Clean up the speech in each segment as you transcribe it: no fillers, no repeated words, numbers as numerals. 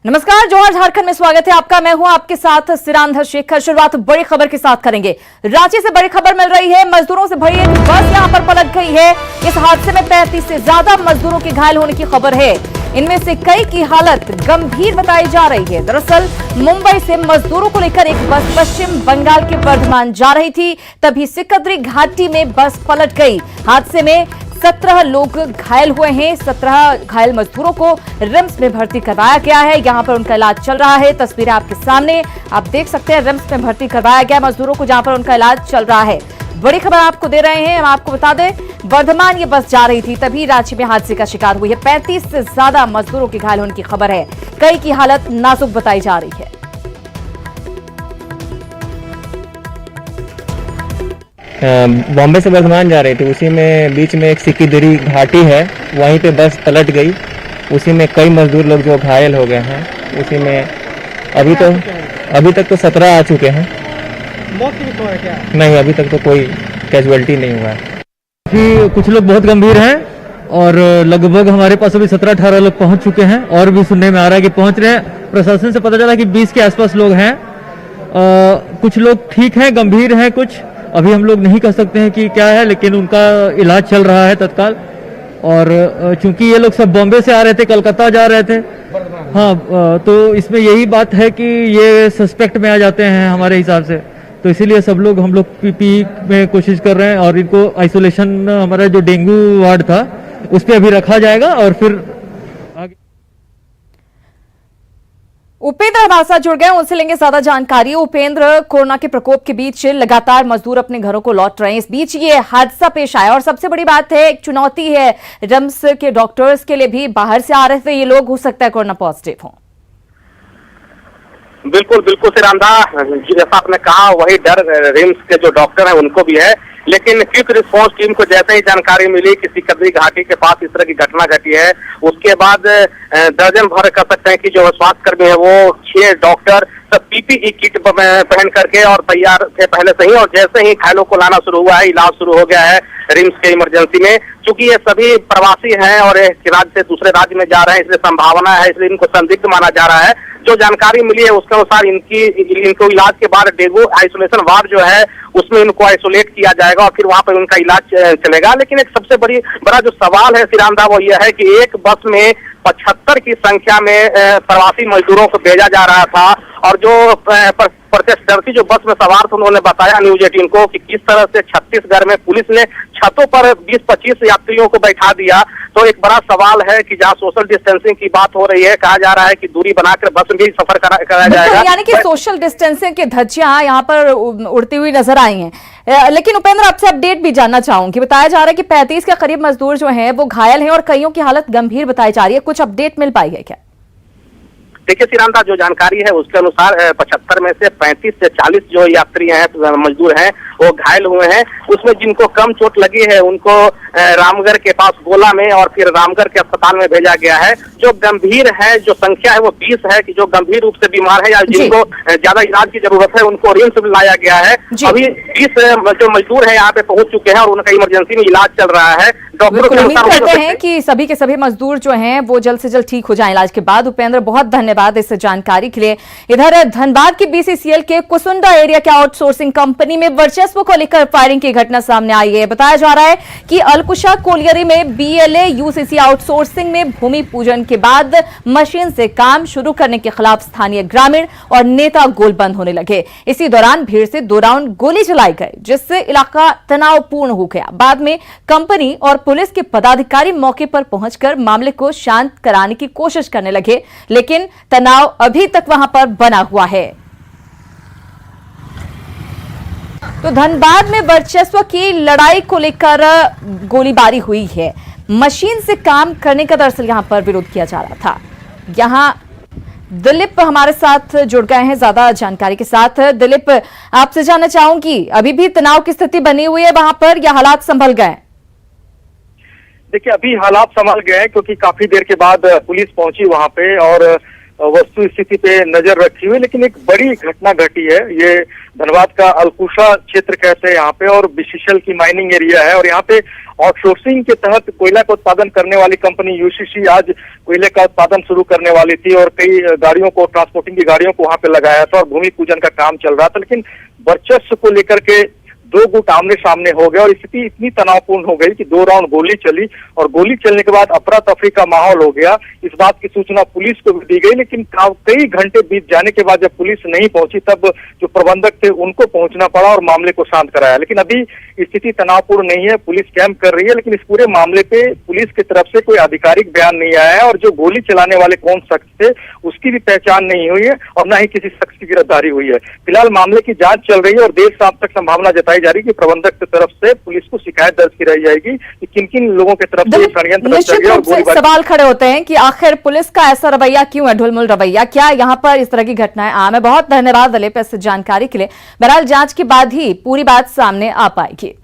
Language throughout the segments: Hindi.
नमस्कार, जोहर झारखंड में स्वागत है आपका। मैं हूं आपके साथ सिरांधर शेखर। शुरुआत बड़ी खबर के साथ करेंगे। रांची से बड़ी खबर मिल रही है। मजदूरों से भरी एक बस यहां पर पलट गई है। इस हादसे में 35 से ज्यादा मजदूरों के घायल होने की खबर है। इनमें से कई की हालत गंभीर बताई जा रही है। दरअसल मुंबई से मजदूरों को लेकर एक बस पश्चिम बंगाल के वर्धमान जा रही थी, तभी सिकंदरी घाटी में बस पलट गई। हादसे में 17 लोग घायल हुए हैं। 17 घायल मजदूरों को रिम्स में भर्ती करवाया गया है। यहां पर उनका इलाज चल रहा है। तस्वीरें आपके सामने आप देख सकते हैं। रिम्स में भर्ती करवाया गया मजदूरों को, जहां पर उनका इलाज चल रहा है। बड़ी खबर आपको दे रहे हैं। हम आपको बता दें, वर्धमान ये बस जा रही थी, तभी रांची में हादसे का शिकार हुई है। 35 से ज्यादा मजदूरों के घायल होने की खबर है। कई की हालत नाजुक बताई जा रही है। बॉम्बे से वर्धमान जा रही थी, उसी में बीच में एक सिकिदरी घाटी है, वहीं पे बस पलट गई। उसी में कई मजदूर लोग जो घायल हो गए हैं। उसी में अभी तक तो 17 आ चुके हैं। मौत की खबर है क्या? नहीं, अभी तक तो कोई कैजुअलिटी नहीं हुआ है। कि कुछ लोग बहुत गंभीर हैं और लगभग हमारे पास अभी 17-18 लोग पहुंच चुके हैं और भी सुनने में आ रहा है कि पहुंच रहे हैं। प्रशासन से पता चला कि 20 के आसपास लोग हैं। कुछ लोग ठीक हैं, गंभीर हैं, कुछ अभी हम लोग नहीं कह सकते हैं कि क्या है, लेकिन उनका इलाज चल रहा है तत्काल। और चूंकि ये लोग सब बॉम्बे से आ रहे थे, कलकत्ता जा रहे थे। हाँ, तो इसमें यही बात है कि ये सस्पेक्ट में आ जाते हैं हमारे हिसाब से, तो इसीलिए सब लोग हम लोग पीपी में कोशिश कर रहे हैं और इनको आइसोलेशन, हमारा जो डेंगू वार्ड था उस पर अभी रखा जाएगा और फिर आगे। उपेंद्र हमारे साथ जुड़ गए, उनसे लेंगे ज्यादा जानकारी। उपेंद्र, कोरोना के प्रकोप के बीच लगातार मजदूर अपने घरों को लौट रहे हैं। इस बीच ये हादसा पेश आया और सबसे बड़ी बात है, एक चुनौती है रिम्स के डॉक्टर्स के लिए भी। बाहर से आ रहे थे ये लोग, हो सकता है कोरोना पॉजिटिव हो। बिल्कुल बिल्कुल सिरांधा, जैसा आपने कहा वही डर रिम्स के जो डॉक्टर हैं उनको भी है। लेकिन क्विक रिस्पांस टीम को जैसे ही जानकारी मिली कि सिकंदरी घाटी के पास इस तरह की घटना घटी है, उसके बाद दर्जन भर कर सकते हैं कि जो स्वास्थ्यकर्मी है वो 6 डॉक्टर सब पीपीई किट पहन करके और तैयार थे पहले से ही। और जैसे ही घायलों को लाना शुरू हुआ है, इलाज शुरू हो गया है रिम्स के इमरजेंसी में। चूंकि ये सभी प्रवासी हैं और एक राज्य से दूसरे राज्य में जा रहे हैं, इसलिए संभावना है, इसलिए इनको संदिग्ध माना जा रहा है। जो जानकारी मिली है उसके अनुसार इनको इलाज के बाद डेंगू आइसोलेशन वार्ड जो है उसमें इनको आइसोलेट किया जाएगा और फिर वहां पर उनका इलाज चलेगा। लेकिन एक सबसे बड़ा जो सवाल है सिरांधा, वो यह है कि एक बस में 75 की संख्या में प्रवासी मजदूरों को भेजा जा रहा था और जो प्रत्यक्षदर्शी जो बस में सवार थे उन्होंने बताया न्यूज 18 को कि किस तरह से छत्तीसगढ़ में पुलिस ने छतों पर 20-25 यात्रियों को बैठा दिया। तो एक बड़ा सवाल है कि जहां सोशल डिस्टेंसिंग की बात हो रही है, कहा जा रहा है कि दूरी बनाकर बस में भी सफर कराया जाएगा। यानी कि सोशल डिस्टेंसिंग की धज्जियां यहाँ पर उड़ती हुई नजर आई हैं। लेकिन उपेंद्र, आपसे अपडेट भी जानना चाहूंगी। बताया जा रहा है कि 35 के करीब मजदूर जो हैं वो घायल हैं और कईयों की हालत गंभीर बताई जा रही है। कुछ अपडेट मिल पाई है क्या? देखिए सिरांधा, जो जानकारी है उसके अनुसार 75 में से 35 से 40 जो यात्री हैं, मजदूर हैं, वो घायल हुए हैं। उसमें जिनको कम चोट लगी है उनको रामगढ़ के पास गोला में और फिर रामगढ़ के अस्पताल में भेजा गया है। जो गंभीर है, जो संख्या है वो 20 है कि जो गंभीर रूप से बीमार है या जिनको ज्यादा इलाज की जरूरत है उनको रिम्स में लाया गया है। अभी 20 जो मजदूर है यहाँ पे पहुंच चुके हैं और उनका इमरजेंसी में इलाज चल रहा है। डॉक्टरों के उम्मीद करते हैं कि सभी के सभी मजदूर जो हैं वो जल्द से जल्द ठीक हो जाएं इलाज के बाद। उपेंद्र, बहुत धन्यवाद इस जानकारी के लिए। इधर धनबाद की बीसीसीएल के कुसुंडा एरिया के आउटसोर्सिंग कंपनी में वर्चस्व को लेकर फायरिंग की घटना सामने आई है। बताया जा रहा है कि अलकुशा कोलियरी में बीएलए यूसीसी आउटसोर्सिंग में भूमि पूजन के बाद मशीन से काम शुरू करने के खिलाफ स्थानीय ग्रामीण और नेता गोलबंद होने लगे। इसी दौरान भीड़ से 2 राउंड गोली चलाई गई, जिससे इलाका तनावपूर्ण हो गया। बाद में कंपनी और पुलिस के पदाधिकारी मौके पर पहुंचकर मामले को शांत कराने की कोशिश करने लगे, लेकिन तनाव अभी तक वहां पर बना हुआ है। तो धनबाद में वर्चस्व की लड़ाई को लेकर गोलीबारी हुई है। मशीन से काम करने का दरअसल यहां पर विरोध किया जा रहा था। यहां दिलीप हमारे साथ जुड़ गए हैं ज्यादा जानकारी के साथ। दिलीप, आपसे जानना चाहूंगी, अभी भी तनाव की स्थिति बनी हुई है वहां पर या हालात संभल गए? देखिए, अभी हालात संभल गए हैं क्योंकि काफी देर के बाद पुलिस पहुंची वहां पे और वस्तु स्थिति पे नजर रखी हुई, लेकिन एक बड़ी घटना घटी है। ये धनबाद का अलकुशा क्षेत्र कहते हैं यहाँ पे, और बीसीसीएल की माइनिंग एरिया है, और यहाँ पे आउटसोर्सिंग के तहत कोयला का उत्पादन करने वाली कंपनी यूसीसी आज कोयले का उत्पादन शुरू करने वाली थी, और कई गाड़ियों को, ट्रांसपोर्टिंग की गाड़ियों को वहां पे लगाया था और भूमि पूजन का काम चल रहा था। लेकिन वर्चस्व को लेकर के दो गुट आमने सामने हो गए और स्थिति इतनी तनावपूर्ण हो गई कि 2 राउंड गोली चली, और गोली चलने के बाद अफरा तफरी का माहौल हो गया। इस बात की सूचना पुलिस को भी दी गई, लेकिन कई घंटे बीत जाने के बाद जब पुलिस नहीं पहुंची तब जो प्रबंधक थे उनको पहुंचना पड़ा और मामले को शांत कराया। लेकिन अभी स्थिति तनावपूर्ण नहीं है, पुलिस कैंप कर रही है, लेकिन इस पूरे मामले पे पुलिस की तरफ से कोई आधिकारिक बयान नहीं आया है, और जो गोली चलाने वाले कौन शख्स थे उसकी भी पहचान नहीं हुई है, और न ही किसी शख्स की गिरफ्तारी हुई है। फिलहाल मामले की जांच चल रही है और देर शाम तक संभावना जताई जा रही है कि प्रबंधक की तरफ से पुलिस को शिकायत दर्ज कराई जाएगी कि किन किन लोगों की तरफ से षड्यंत्र रचा गया और गोलीबारी। सवाल खड़े होते हैं कि आखिर पुलिस का ऐसा रवैया क्यों है, ढुलमुल रवैया, क्या यहाँ पर इस तरह की घटनाएं आम है? बहुत धन्यवाद दिलीप इस जानकारी के लिए। बहरहाल जांच के बाद ही पूरी बात सामने आ पाएगी।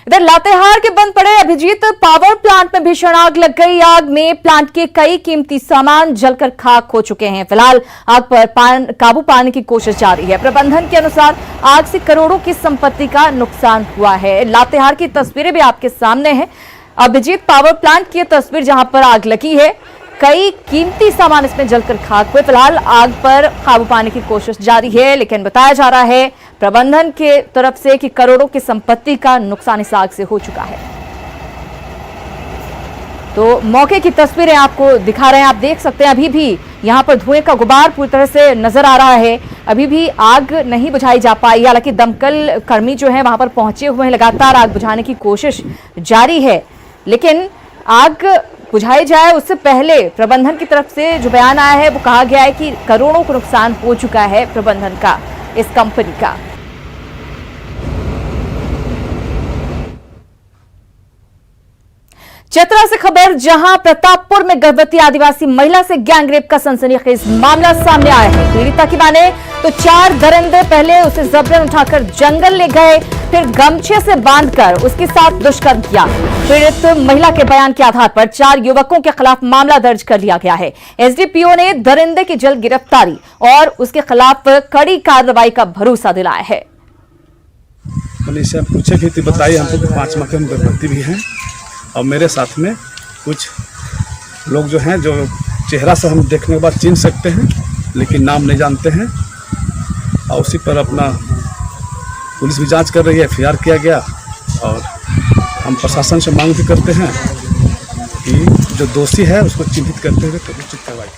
इधर लातेहार के बंद पड़े अभिजीत पावर प्लांट में भीषण आग लग गई। आग में प्लांट के कई कीमती सामान जलकर खाक हो चुके हैं। फिलहाल आग पर काबू पाने की कोशिश जारी है। प्रबंधन के अनुसार आग से करोड़ों की संपत्ति का नुकसान हुआ है। लातेहार की तस्वीरें भी आपके सामने हैं। अभिजीत पावर प्लांट की तस्वीर जहां पर आग लगी है, कई कीमती सामान इसमें जलकर खाक हुए। फिलहाल आग पर काबू पाने की कोशिश जारी है, लेकिन बताया जा रहा है प्रबंधन के तरफ से कि करोड़ों की संपत्ति का नुकसान इस आग से हो चुका है। तो मौके की तस्वीरें आपको दिखा रहे हैं, आप देख सकते हैं अभी भी यहां पर धुएं का गुबार पूरी तरह से नजर आ रहा है। अभी भी आग नहीं बुझाई जा पाई, हालांकि दमकल कर्मी जो है वहां पर पहुंचे हुए हैं, लगातार आग बुझाने की कोशिश जारी है। लेकिन आग बुझाई जाए उससे पहले प्रबंधन की तरफ से जो बयान आया है वो कहा गया है कि करोड़ों को नुकसान हो चुका है प्रबंधन का, इस कंपनी का। चतरा से खबर, जहां प्रतापपुर में गर्भवती आदिवासी महिला से गैंगरेप का सनसनीखेज मामला सामने आया है। पीड़िता की माने तो 4 दरिंदे पहले उसे जबरन उठाकर जंगल ले गए, फिर गमछे से बांधकर उसके साथ दुष्कर्म किया। पीड़ित महिला के बयान के आधार पर 4 युवकों के खिलाफ मामला दर्ज कर लिया गया है। एसडीपीओ ने दरिंदे की जल्द गिरफ्तारी और उसके खिलाफ कड़ी कार्रवाई का भरोसा दिलाया है। पुलिस से पूछे भी थी, बताइए हमको 5 माह के गर्भवती भी हैं, और मेरे साथ में कुछ लोग जो हैं जो चेहरा से हम देखने के बाद चिन्ह सकते हैं लेकिन नाम नहीं जानते हैं, और उसी पर अपना पुलिस भी जांच कर रही है, एफआईआर किया गया। और हम प्रशासन से मांग भी करते हैं कि जो दोषी है उसको चिन्हित करते हुए तो उचित कार्रवाई।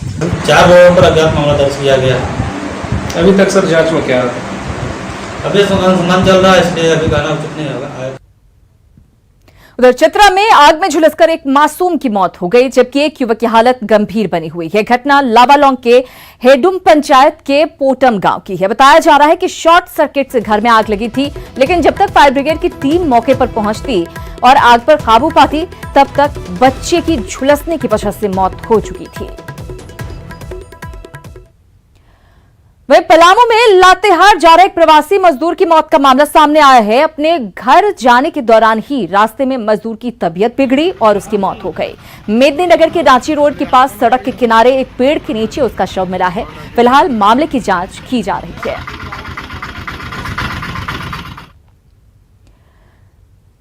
4 लोगों पर अज्ञात मामला दर्ज किया गया। अभी तक सर जांच में क्या अभी संबंध चल रहा है, इसलिए अभी कहना उचित नहीं होगा। उधर चतरा में आग में झुलसकर एक मासूम की मौत हो गई, जबकि एक युवक की हालत गंभीर बनी हुई है। घटना लावालोंग के हेडुम पंचायत के पोटम गांव की है। बताया जा रहा है कि शॉर्ट सर्किट से घर में आग लगी थी, लेकिन जब तक फायर ब्रिगेड की टीम मौके पर पहुंचती और आग पर काबू पाती तब तक बच्चे की झुलसने की वजह से मौत हो चुकी थी। वहीं पलामू में लातेहार जा रहे एक प्रवासी मजदूर की मौत का मामला सामने आया है। अपने घर जाने के दौरान ही रास्ते में मजदूर की तबीयत बिगड़ी और उसकी मौत हो गई। मेदिनीनगर के रांची रोड के पास सड़क के किनारे एक पेड़ के नीचे उसका शव मिला है। फिलहाल मामले की जांच की जा रही है।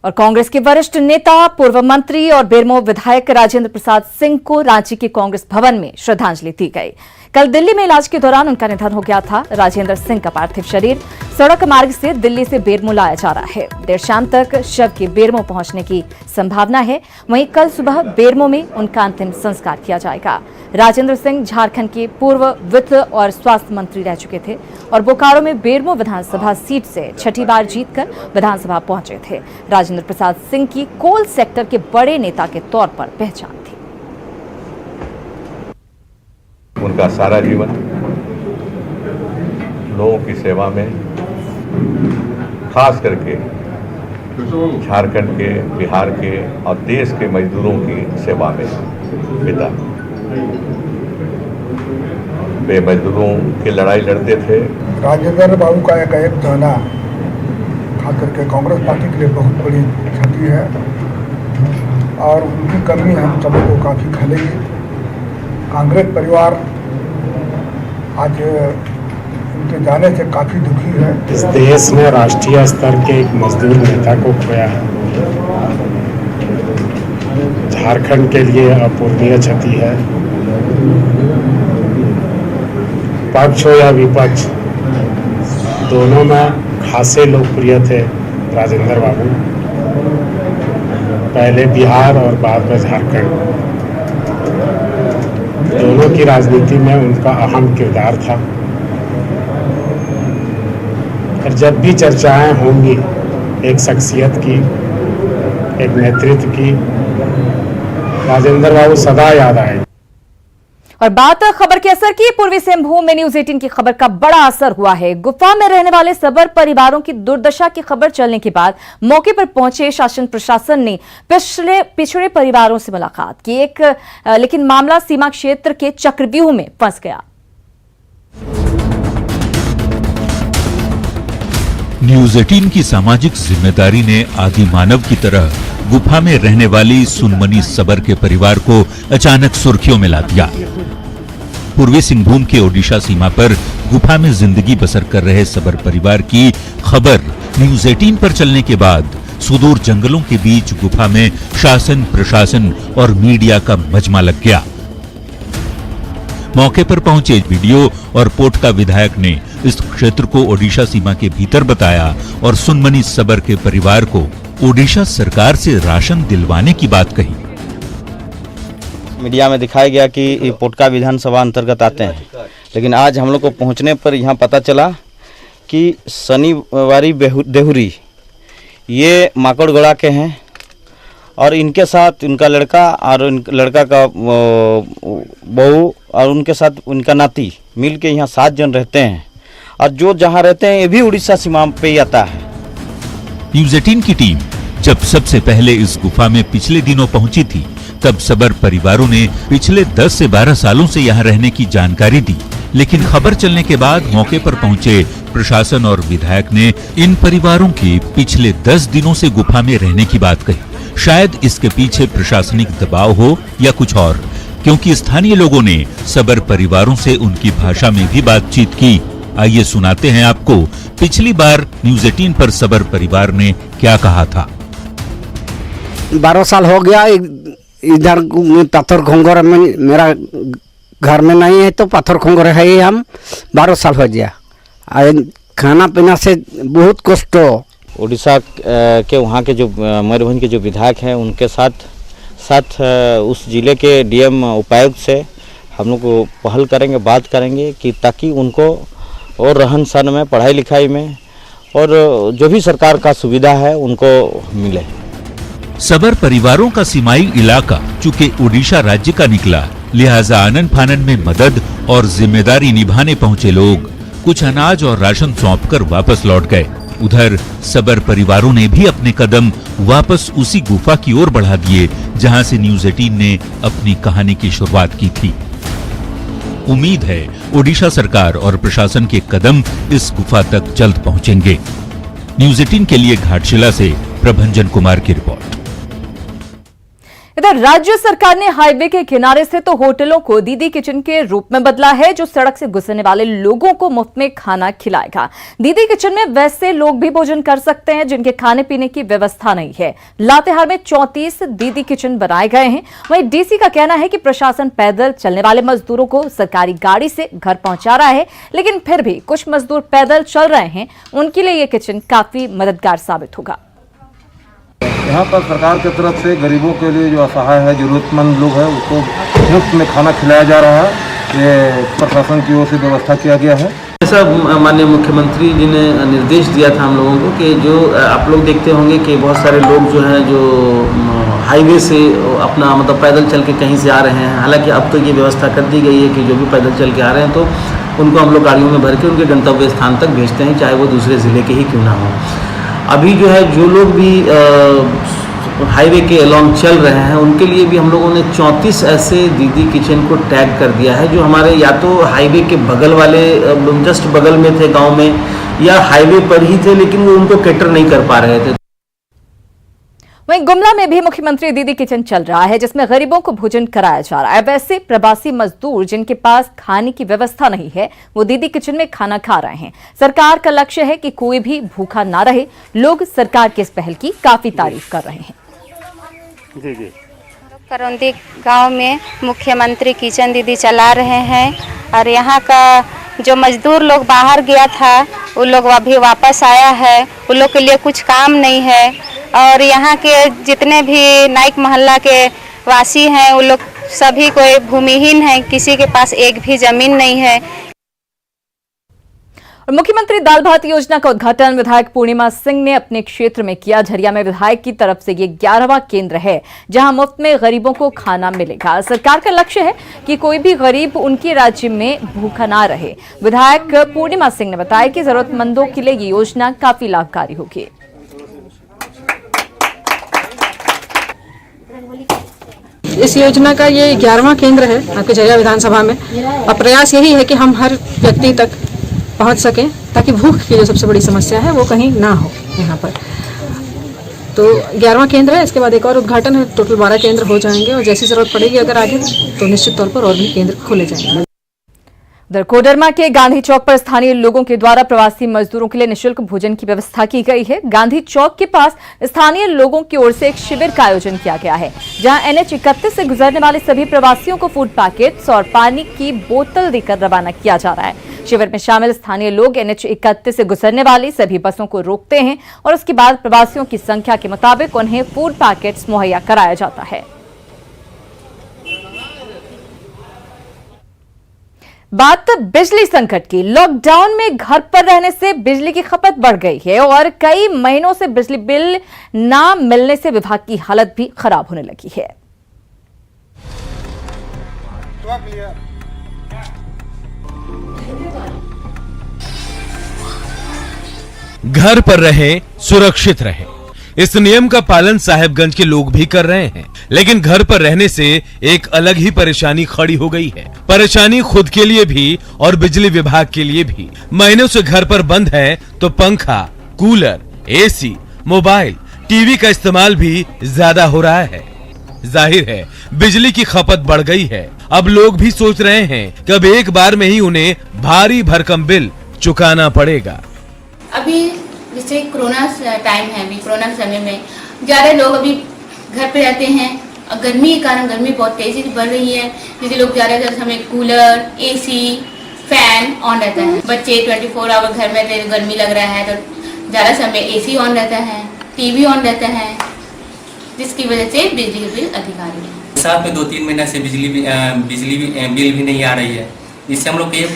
और कांग्रेस के वरिष्ठ नेता, पूर्व मंत्री और बेरमो विधायक राजेंद्र प्रसाद सिंह को रांची के कांग्रेस भवन में श्रद्धांजलि दी गई। कल दिल्ली में इलाज के दौरान उनका निधन हो गया था। राजेंद्र सिंह का पार्थिव शरीर सड़क मार्ग से दिल्ली से बेरमो लाया जा रहा है। देर शाम तक शव के बेरमो पहुंचने की संभावना है। वहीं कल सुबह बेरमो में उनका अंतिम संस्कार किया जाएगा। राजेंद्र सिंह झारखंड के पूर्व वित्त और स्वास्थ्य मंत्री रह चुके थे और बोकारो में बेरमो विधानसभा सीट से 6ठी बार जीतकर विधानसभा पहुंचे थे। राजेंद्र प्रसाद सिंह की कोल सेक्टर के बड़े नेता के तौर पर पहचान थी। उनका सारा जीवन लोगों की सेवा में, खास करके झारखंड के, बिहार के और देश के मजदूरों की सेवा में बीता। वे मजदूरों की लड़ाई लड़ते थे। राजेंद्र बाबू का एक कहना खास करके कांग्रेस पार्टी के लिए बहुत बड़ी क्षति है और उनकी कमी हम सबको काफ़ी खलेगी। कांग्रेस परिवार आज उनके जाने से काफ़ी दुखी है। इस देश में राष्ट्रीय स्तर के एक मजदूर नेता को खोया है। झारखंड के लिए अपूरणीय क्षति है। पक्ष हो या विपक्ष, दोनों में खासे लोकप्रिय थे राजेंद्र बाबू, पहले बिहार और बाद में झारखंड। दोनों की राजनीति में उनका अहम किरदार था और जब भी चर्चाएं होंगी एक शख्सियत की, एक नेतृत्व की, राजेंद्र बाबू सदा याद आएंगे। और बात खबर के असर की, पूर्वी सिंहभूम में न्यूज 18 की खबर का बड़ा असर हुआ है। गुफा में रहने वाले सबर परिवारों की दुर्दशा की खबर चलने के बाद मौके पर पहुंचे शासन प्रशासन ने पिछड़े परिवारों से मुलाकात की। लेकिन मामला सीमा क्षेत्र के चक्रव्यूह में फंस गया। न्यूज 18 की सामाजिक जिम्मेदारी ने आदि मानव की तरह गुफा में रहने वाली सुनमनी सबर के परिवार को अचानक सुर्खियों में ला दिया। पूर्वी सिंहभूम के ओडिशा सीमा पर गुफा में जिंदगी बसर कर रहे सबर परिवार की खबर न्यूज 18 पर चलने के बाद सुदूर जंगलों के बीच गुफा में शासन, प्रशासन और मीडिया का मजमा लग गया। मौके पर पहुंचे वीडियो और पोटका विधायक ने इस क्षेत्र को ओडिशा सीमा के भीतर बताया और सुनमनी सबर के परिवार को ओडिशा सरकार से राशन दिलवाने की बात कही। मीडिया में दिखाया गया कि ये पोटका विधानसभा अंतर्गत आते हैं, लेकिन आज हम लोग को पहुंचने पर यहाँ पता चला कि शनिवारी देहुरी ये माकड़गोड़ा के हैं और इनके साथ उनका लड़का और लड़का का बहू और उनके साथ उनका नाती मिल के यहाँ 7 जन रहते हैं और जो जहाँ रहते हैं ये भी उड़ीसा सीमा पे ही आता है। न्यूज 18 की टीम जब सबसे पहले इस गुफा में पिछले दिनों पहुंची थी, तब सबर परिवारों ने पिछले 10 से 12 सालों से यहाँ रहने की जानकारी दी। लेकिन खबर चलने के बाद मौके पर पहुंचे प्रशासन और विधायक ने इन परिवारों के पिछले 10 दिनों से गुफा में रहने की बात कही। शायद इसके पीछे प्रशासनिक दबाव हो या कुछ और, क्योंकि स्थानीय लोगों ने सबर परिवारों से उनकी भाषा में भी बातचीत की। आइए सुनाते हैं आपको पिछली बार न्यूज 18 पर सबर परिवार ने क्या कहा था। 12 साल हो गया इधर पत्थर खोंगर में, मेरा घर में नहीं है तो पत्थर खोंगर है ही। हम 12 साल हो गया, खाना पीना से बहुत कष्ट। उड़ीसा के वहाँ के जो मयूरभंज के जो विधायक हैं उनके साथ उस जिले के डीएम उपायुक्त से हम लोग को पहल करेंगे, बात करेंगे कि ताकि उनको और रहन सहन में, पढ़ाई लिखाई में और जो भी सरकार का सुविधा है उनको मिले। सबर परिवारों का सीमाई इलाका चूंकि ओडिशा राज्य का निकला, लिहाजा आनन फानन में मदद और जिम्मेदारी निभाने पहुंचे लोग कुछ अनाज और राशन सौंपकर वापस लौट गए। उधर सबर परिवारों ने भी अपने कदम वापस उसी गुफा की ओर बढ़ा दिए जहां से न्यूज 18 ने अपनी कहानी की शुरुआत की थी। उम्मीद है ओडिशा सरकार और प्रशासन के कदम इस गुफा तक जल्द पहुंचेंगे। न्यूज 18 के लिए घाटशिला से प्रभंजन कुमार की रिपोर्ट। इधर राज्य सरकार ने हाईवे के किनारे स्थित तो होटलों को दीदी किचन के रूप में बदला है, जो सड़क से गुजरने वाले लोगों को मुफ्त में खाना खिलाएगा। दीदी किचन में वैसे लोग भी भोजन कर सकते हैं जिनके खाने पीने की व्यवस्था नहीं है। लातेहार में 34 दीदी किचन बनाए गए हैं। वहीं डीसी का कहना है कि प्रशासन पैदल चलने वाले मजदूरों को सरकारी गाड़ी से घर पहुंचा रहा है, लेकिन फिर भी कुछ मजदूर पैदल चल रहे हैं, उनके लिए यह किचन काफी मददगार साबित होगा। यहाँ पर सरकार की तरफ से गरीबों के लिए जो असहाय है, जरूरतमंद लोग हैं, उसको मुफ्त में खाना खिलाया जा रहा है। ये प्रशासन की ओर से व्यवस्था किया गया है। ऐसा माननीय मुख्यमंत्री जी ने निर्देश दिया था हम लोगों को कि जो आप लोग देखते होंगे कि बहुत सारे लोग जो हैं जो हाईवे से अपना मतलब पैदल चल के कहीं से आ रहे हैं। हालांकि अब तो ये व्यवस्था कर दी गई है कि जो भी पैदल चल के आ रहे हैं तो उनको हम लोग गाड़ियों में भर के उनके गंतव्य स्थान तक भेजते हैं, चाहे वो दूसरे ज़िले के ही क्यों ना हो। अभी जो है जो लोग भी हाईवे के अलॉन्ग चल रहे हैं उनके लिए भी हम लोगों ने 34 ऐसे दीदी किचन को टैग कर दिया है, जो हमारे या तो हाईवे के बगल वाले जस्ट बगल में थे गांव में, या हाईवे पर ही थे लेकिन वो उनको कैटर नहीं कर पा रहे थे। वहीं गुमला में भी मुख्यमंत्री दीदी किचन चल रहा है, जिसमें गरीबों को भोजन कराया जा रहा है। वैसे प्रवासी मजदूर जिनके पास खाने की व्यवस्था नहीं है, वो दीदी किचन में खाना खा रहे हैं। सरकार का लक्ष्य है कि कोई भी भूखा ना रहे। लोग सरकार की इस पहल की काफी तारीफ कर रहे हैं। जी जी, करौंदी गांव में मुख्यमंत्री किचन दीदी चला रहे हैं और यहाँ का जो मजदूर लोग बाहर गया था, वो लोग अभी वापस आया है। उन लोग के लिए कुछ काम नहीं है और यहाँ के जितने भी नाइक मोहल्ला के वासी हैं, वो लोग सभी कोई भूमिहीन हैं, किसी के पास एक भी जमीन नहीं है। और मुख्यमंत्री दाल भात योजना का उद्घाटन विधायक पूर्णिमा सिंह ने अपने क्षेत्र में किया। झरिया में विधायक की तरफ से ये 11वां केंद्र है जहां मुफ्त में गरीबों को खाना मिलेगा। सरकार का लक्ष्य है कि कोई भी गरीब उनके राज्य में भूखा ना रहे। विधायक पूर्णिमा सिंह ने बताया कि जरूरतमंदों के लिए ये योजना काफी लाभकारी होगी। इस योजना का ये 11वां केंद्र है आपके झरिया विधानसभा में और प्रयास यही है कि हम हर व्यक्ति तक पहुंच सकें ताकि भूख की जो सबसे बड़ी समस्या है वो कहीं ना हो यहाँ पर। तो 11वां केंद्र है, इसके बाद एक और उद्घाटन है, टोटल 12 केंद्र हो जाएंगे और जैसी जरूरत पड़ेगी अगर आगे तो निश्चित तौर पर और भी केंद्र खोले जाएंगे। उधर कोडरमा के गांधी चौक पर स्थानीय लोगों के द्वारा प्रवासी मजदूरों के लिए निःशुल्क भोजन की व्यवस्था की गई है। गांधी चौक के पास स्थानीय लोगों की ओर से एक शिविर का आयोजन किया गया है, जहां NH 31 से गुजरने वाले सभी प्रवासियों को फूड पैकेट्स और पानी की बोतल देकर रवाना किया जा रहा है। शिविर में शामिल स्थानीय लोग NH 31 से गुजरने वाली सभी बसों को रोकते हैं और उसके बाद प्रवासियों की संख्या के मुताबिक उन्हें फूड पैकेट्स मुहैया कराया जाता है। बात बिजली संकट की। लॉकडाउन में घर पर रहने से बिजली की खपत बढ़ गई है और कई महीनों से बिजली बिल ना मिलने से विभाग की हालत भी खराब होने लगी है। घर पर रहें, सुरक्षित रहें। इस नियम का पालन साहेबगंज के लोग भी कर रहे हैं, लेकिन घर पर रहने से एक अलग ही परेशानी खड़ी हो गई है। परेशानी खुद के लिए भी और बिजली विभाग के लिए भी। महीनों से घर पर बंद है तो पंखा, कूलर, AC, मोबाइल, टीवी का इस्तेमाल भी ज्यादा हो रहा है। जाहिर है बिजली की खपत बढ़ गई है। अब लोग भी सोच रहे हैं कि अब एक बार में ही उन्हें भारी भरकम बिल चुकाना पड़ेगा। अभी जैसे कोरोना टाइम है, अभी कोरोना के समय में ज़्यादा लोग अभी घर पे रहते हैं और गर्मी के कारण गर्मी बहुत तेजी से बढ़ रही है। जैसे लोग ज़्यादातर समय कूलर, AC, फैन ऑन रहता है। बच्चे 24 आवर घर में तो गर्मी लग रहा है तो ज़्यादा समय AC ऑन रहता है, TV ऑन रहता है, जिसकी वजह से बिजली के बिल अधिक आ रही है। साथ में 2-3 महीना से बिजली बिल भी नहीं आ रही है। इससे हम लोग को ये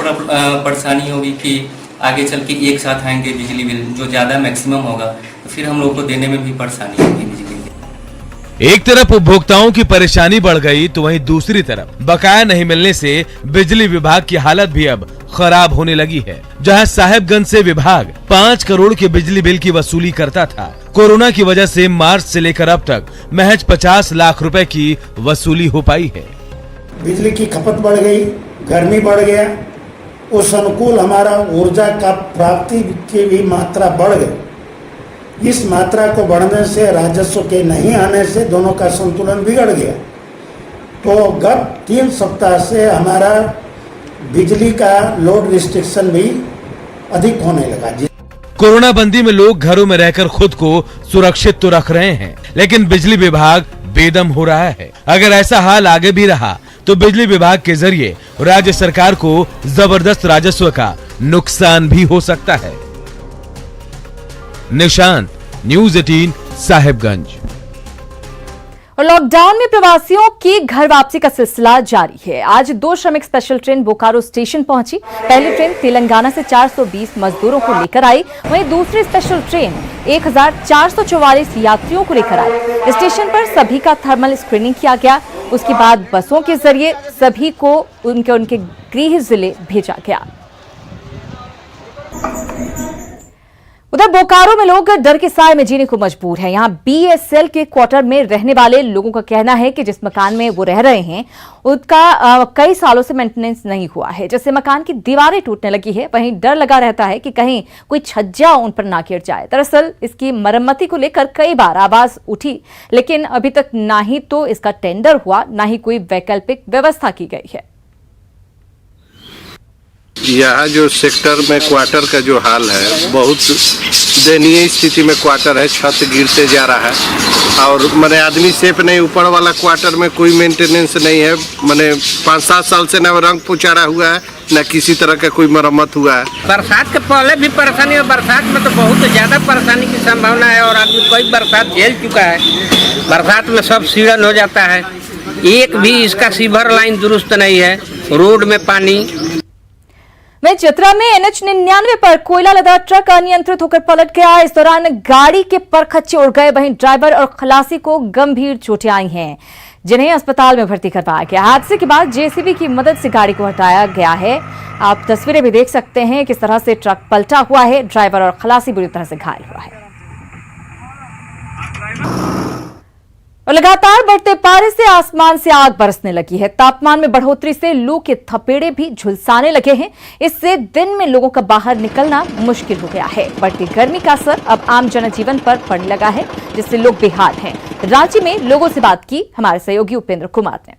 परेशानी होगी कि आगे चल के एक साथ आएंगे बिजली बिल जो ज्यादा मैक्सिमम होगा, तो फिर हम लोग को देने में भी परेशानी होगी बिजली बिल। एक तरफ उपभोक्ताओं की परेशानी बढ़ गई तो वहीं दूसरी तरफ बकाया नहीं मिलने से बिजली विभाग की हालत भी अब खराब होने लगी है। जहां साहेबगंज से विभाग 5 करोड़ के बिजली बिल की वसूली करता था, कोरोना की वजह से मार्च से लेकर अब तक महज 50 लाख रुपए की वसूली हो पाई है। बिजली की खपत बढ़ गई, गर्मी बढ़ गया, उस अनुकूल हमारा ऊर्जा का प्राप्ति की भी मात्रा बढ़ गई। इस मात्रा को बढ़ने से राजस्व के नहीं आने से दोनों का संतुलन बिगड़ गया। तो गत 3 सप्ताह से हमारा बिजली का लोड रिस्ट्रिक्शन भी अधिक होने लगा। कोरोना बंदी में लोग घरों में रहकर खुद को सुरक्षित तो रख रहे हैं, लेकिन बिजली विभाग बेदम हो रहा है। अगर ऐसा हाल आगे भी रहा तो बिजली विभाग के जरिए राज्य सरकार को जबरदस्त राजस्व का नुकसान भी हो सकता है। निशांत, न्यूज़ 18, साहेबगंज। और लॉकडाउन में प्रवासियों की घर वापसी का सिलसिला जारी है। आज 2 श्रमिक स्पेशल ट्रेन बोकारो स्टेशन पहुंची। पहली ट्रेन तेलंगाना से 420 मजदूरों को लेकर आई, वहीं दूसरी स्पेशल ट्रेन 1444 यात्रियों को लेकर आई। स्टेशन पर सभी का थर्मल स्क्रीनिंग किया गया। उसके बाद बसों के जरिए सभी को उनके गृह जिले भेजा गया। उधर बोकारो में लोग डर के साए में जीने को मजबूर हैं। यहाँ बीएसएल के क्वार्टर में रहने वाले लोगों का कहना है कि जिस मकान में वो रह रहे हैं उसका कई सालों से मेंटेनेंस नहीं हुआ है, जिससे मकान की दीवारें टूटने लगी है। वहीं डर लगा रहता है कि कहीं कोई छज्जा उन पर ना गिर जाए। दरअसल इसकी मरम्मती को लेकर कई बार आवाज उठी, लेकिन अभी तक ना ही तो इसका टेंडर हुआ, ना ही कोई वैकल्पिक व्यवस्था की गई है। यहाँ जो सेक्टर में क्वार्टर का जो हाल है, बहुत दयनीय स्थिति में क्वार्टर है। छत गिरते जा रहा है और मैंने आदमी सेफ नहीं। ऊपर वाला क्वार्टर में कोई मेंटेनेंस नहीं है। मैंने 5-7 साल से न रंग पुचारा हुआ है, न किसी तरह का कोई मरम्मत हुआ है। बरसात के पहले भी परेशानी है, बरसात में तो बहुत ज़्यादा परेशानी की संभावना है और आदमी कोई बरसात झेल चुका है। बरसात में सब सीढ़न हो जाता है। एक भी इसका सीवर लाइन दुरुस्त नहीं है, रोड में पानी। वहीं चतरा में NH 99 पर कोयला लदा ट्रक अनियंत्रित होकर पलट गया। इस दौरान गाड़ी के परखच्चे उड़ गए। वहीं ड्राइवर और खलासी को गंभीर चोटें आई हैं, जिन्हें अस्पताल में भर्ती करवाया गया। हादसे के बाद जेसीबी की मदद से गाड़ी को हटाया गया है। आप तस्वीरें भी देख सकते हैं किस तरह से ट्रक पलटा हुआ है। ड्राइवर और खलासी बुरी तरह से घायल हुआ है। और लगातार बढ़ते पारे से आसमान से आग बरसने लगी है। तापमान में बढ़ोतरी से लू के थपेड़े भी झुलसाने लगे हैं। इससे दिन में लोगों का बाहर निकलना मुश्किल हो गया है। बढ़ती गर्मी का असर अब आम जनजीवन पर पड़ने लगा है, जिससे लोग बेहाल हैं। रांची में लोगों से बात की हमारे सहयोगी उपेंद्र कुमार ने।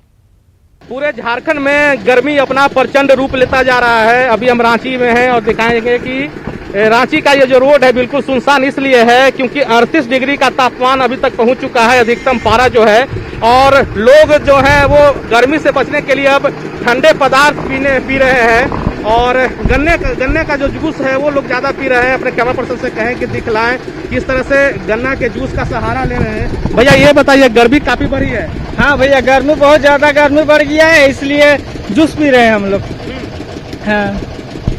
पूरे झारखंड में गर्मी अपना प्रचंड रूप लेता जा रहा है। अभी हम रांची में हैं और दिखाएंगे कि रांची का ये जो रोड है बिल्कुल सुनसान इसलिए है क्योंकि 38 डिग्री का तापमान अभी तक पहुंच चुका है, अधिकतम पारा जो है। और लोग जो है वो गर्मी से बचने के लिए अब ठंडे पदार्थ पी रहे हैं और गन्ने का जो जूस है वो लोग ज्यादा पी रहे हैं। अपने कैमरा पर्सन से कहें कि दिखलाएं किस तरह से गन्ना के जूस का सहारा ले रहे हैं। भैया ये बताइए, गर्मी काफी बढ़ी है? हाँ भैया, गर्मी बहुत ज्यादा गर्मी बढ़ गया है, इसलिए जूस पी रहे हैं हम लोग। हाँ,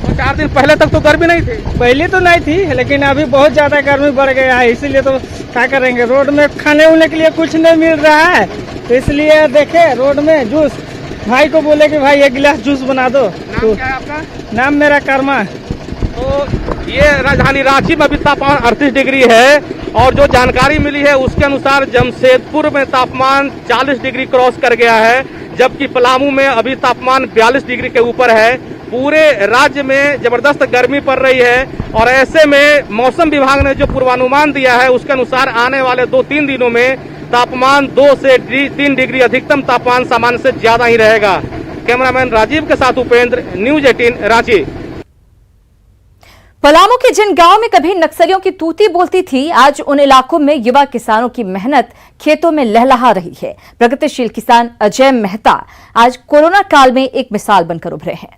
4 दिन पहले तक तो गर्मी नहीं थी? पहले तो नहीं थी, लेकिन अभी बहुत ज्यादा गर्मी बढ़ गया है, इसलिए तो क्या करेंगे। रोड में खाने उने के लिए कुछ नहीं मिल रहा है, तो इसलिए देखे रोड में जूस। भाई को बोले कि भाई 1 गिलास जूस बना दो। नाम क्या है आपका? नाम मेरा कर्मा। तो ये राजधानी रांची में अभी तापमान 38 डिग्री है और जो जानकारी मिली है उसके अनुसार जमशेदपुर में तापमान 40 डिग्री क्रॉस कर गया है, जबकि पलामू में अभी तापमान 42 डिग्री के ऊपर है। पूरे राज्य में जबरदस्त गर्मी पड़ रही है और ऐसे में मौसम विभाग ने जो पूर्वानुमान दिया है उसके अनुसार आने वाले 2-3 दिनों में तापमान 2 से 3 डिग्री अधिकतम तापमान सामान्य से ज्यादा ही रहेगा। कैमरामैन राजीव के साथ उपेंद्र, न्यूज 18 रांची। पलामू के जिन गांव में कभी नक्सलियों की तूती बोलती थी, आज उन इलाकों में युवा किसानों की मेहनत खेतों में लहलहा रही है। प्रगतिशील किसान अजय मेहता आज कोरोना काल में एक मिसाल बनकर उभरे हैं।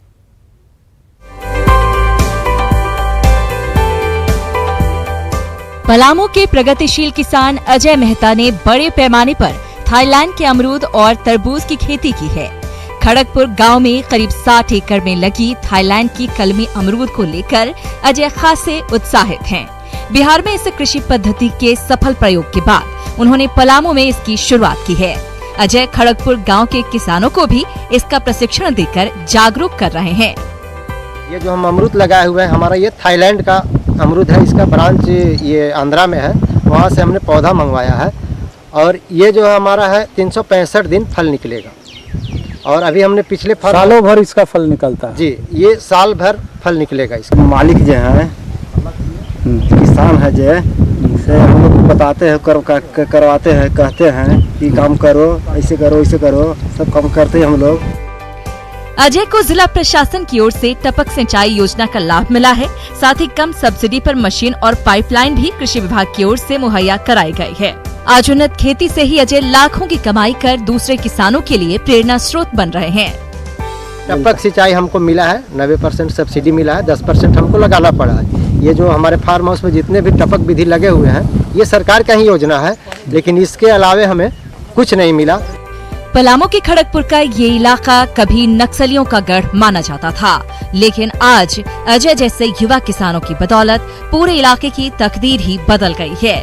पलामू के प्रगतिशील किसान अजय मेहता ने बड़े पैमाने पर थाईलैंड के अमरूद और तरबूज की खेती की है। खड़गपुर गांव में करीब 60 एकड़ में लगी थाईलैंड की कलमी अमरूद को लेकर अजय खासे उत्साहित हैं। बिहार में इस कृषि पद्धति के सफल प्रयोग के बाद उन्होंने पलामू में इसकी शुरुआत की है। अजय खड़गपुर गांव के किसानों को भी इसका प्रशिक्षण देकर जागरूक कर रहे हैं। ये जो हम अमरूद लगाए हुए हैं, हमारा ये थाईलैंड का अमरूद है। इसका ब्रांच ये आंध्रा में है, वहाँ से हमने पौधा मंगवाया है और ये जो हमारा है 365 दिन फल निकलेगा। और अभी हमने पिछले सालों भर इसका फल निकलता है जी, ये साल भर फल निकलेगा इसका। मालिक जो है किसान है जो से हम लोग बताते हैं, करवाते हैं, कहते हैं कि काम करो, ऐसे करो, ऐसे करो, सब काम करते हैं हम लोग। अजय को जिला प्रशासन की ओर से टपक सिंचाई योजना का लाभ मिला है। साथ ही कम सब्सिडी पर मशीन और पाइपलाइन भी कृषि विभाग की ओर से मुहैया कराई गई है। आज उन्नत खेती से ही अजय लाखों की कमाई कर दूसरे किसानों के लिए प्रेरणा स्रोत बन रहे हैं। टपक सिंचाई हमको मिला है, 90% सब्सिडी मिला है, 10% हमको लगाना पड़ा है। ये जो हमारे फार्म हाउस में जितने भी टपक विधि लगे हुए हैं, ये सरकार का ही योजना है, लेकिन इसके अलावे हमें कुछ नहीं मिला। पलामू के खड़गपुर का ये इलाका कभी नक्सलियों का गढ़ माना जाता था, लेकिन आज अजय जैसे युवा किसानों की बदौलत पूरे इलाके की तकदीर ही बदल गई है।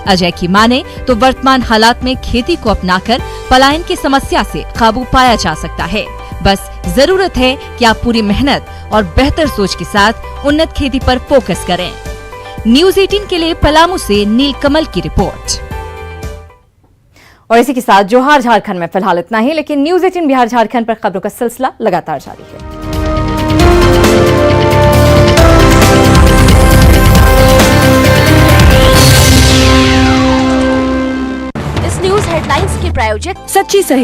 अजय की माने तो वर्तमान हालात में खेती को अपनाकर पलायन की समस्या से काबू पाया जा सकता है। बस जरूरत है कि आप पूरी मेहनत और बेहतर सोच के साथ उन्नत खेती पर फोकस करें। न्यूज 18 के लिए पलामू से नीलकमल की रिपोर्ट। और इसी के साथ जोहार झारखंड में फिलहाल इतना ही, लेकिन न्यूज 18 बिहार झारखंड पर खबरों का सिलसिला लगातार जारी है। इस न्यूज हेडलाइंस के प्रायोजक सच्ची सही